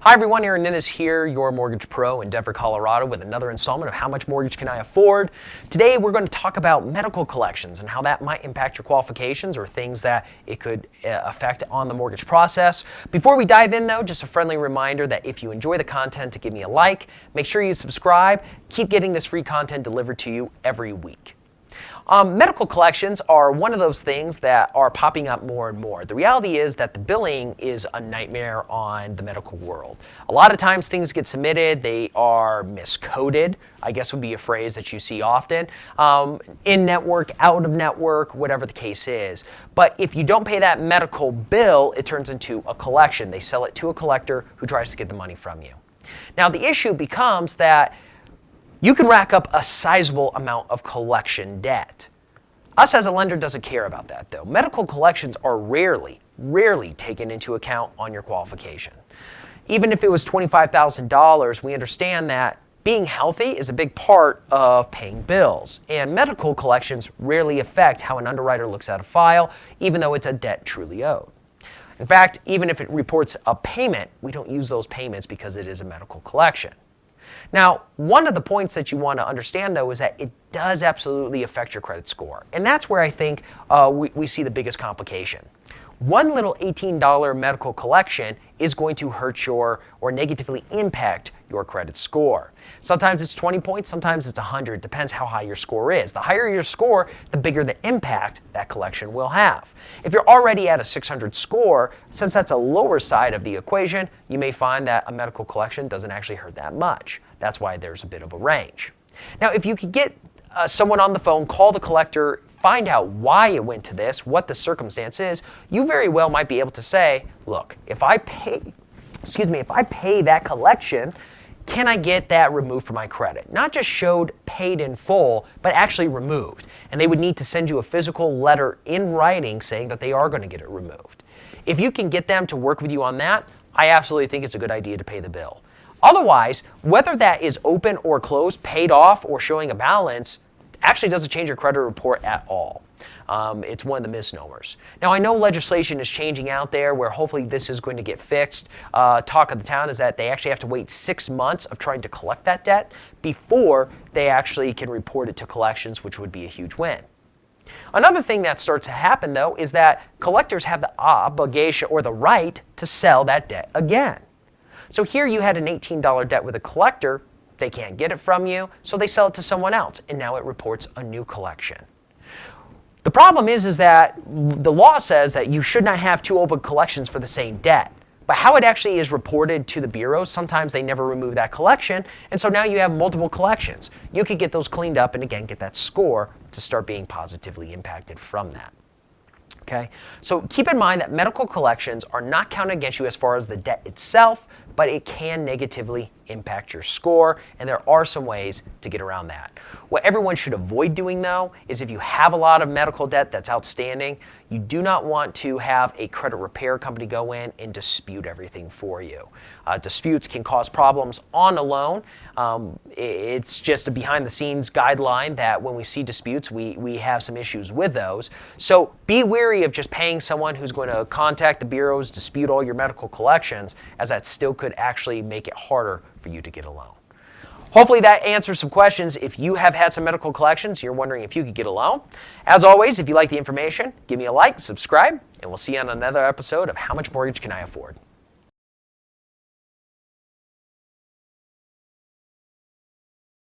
Hi everyone, Aaron Ninness here, your mortgage pro in Denver, Colorado, with another installment of How Much Mortgage Can I Afford? Today we're going to talk about medical collections and how that might impact your qualifications or things that it could affect on the mortgage process. Before we dive in though, just a friendly reminder that if you enjoy the content, to give me a like, make sure you subscribe, keep getting this free content delivered to you every week. Medical collections are one of those things that are popping up more and more. The reality is that the billing is a nightmare on the medical world. A lot of times things get submitted, they are miscoded, I guess would be a phrase that you see often. In network, out of network, whatever the case is. But if you don't pay that medical bill, it turns into a collection. They sell it to a collector who tries to get the money from you. Now the issue becomes that you can rack up a sizable amount of collection debt. Us as a lender doesn't care about that though. Medical collections are rarely taken into account on your qualification. Even if it was $25,000, we understand that being healthy is a big part of paying bills, and medical collections rarely affect how an underwriter looks at a file, even though it's a debt truly owed. In fact, even if it reports a payment, we don't use those payments because it is a medical collection. Now, one of the points that you want to understand, though, is that it does absolutely affect your credit score. And that's where I think we see the biggest complication. One little $18 medical collection is going to hurt or negatively impact your credit score. Sometimes it's 20 points, sometimes it's 100, depends how high your score is. The higher your score, the bigger the impact that collection will have. If you're already at a 600 score, since that's a lower side of the equation, you may find that a medical collection doesn't actually hurt that much. That's why there's a bit of a range. Now, if you could get someone on the phone, call the collector, find out why it went to this, what the circumstance is, you very well might be able to say, look, if I pay that collection, can I get that removed from my credit? Not just showed paid in full, but actually removed. And they would need to send you a physical letter in writing saying that they are going to get it removed. If you can get them to work with you on that, I absolutely think it's a good idea to pay the bill. Otherwise, whether that is open or closed, paid off or showing a balance, actually doesn't change your credit report at all. It's one of the misnomers. Now, I know legislation is changing out there where hopefully this is going to get fixed. Talk of the town is that they actually have to wait 6 months of trying to collect that debt before they actually can report it to collections, which would be a huge win. Another thing that starts to happen, though, is that collectors have the obligation or the right to sell that debt again. So here you had an $18 debt with a collector. They can't get it from you, so they sell it to someone else, and now it reports a new collection. The problem is that the law says that you should not have two open collections for the same debt. But how it actually is reported to the bureaus, sometimes they never remove that collection, and so now you have multiple collections. You could get those cleaned up and again get that score to start being positively impacted from that. Okay? So keep in mind that medical collections are not counted against you as far as the debt itself, but it can negatively impact your score, and there are some ways to get around that. What everyone should avoid doing, though, is if you have a lot of medical debt that's outstanding, you do not want to have a credit repair company go in and dispute everything for you. Disputes can cause problems on a loan. It's just a behind-the-scenes guideline that when we see disputes, we have some issues with those. So be wary of just paying someone who's going to contact the bureaus, dispute all your medical collections, as that still could actually make it harder for you to get a loan. Hopefully that answers some questions. If you have had some medical collections, you're wondering if you could get a loan. As always, if you like the information, give me a like, subscribe, and we'll see you on another episode of How Much Mortgage Can I Afford?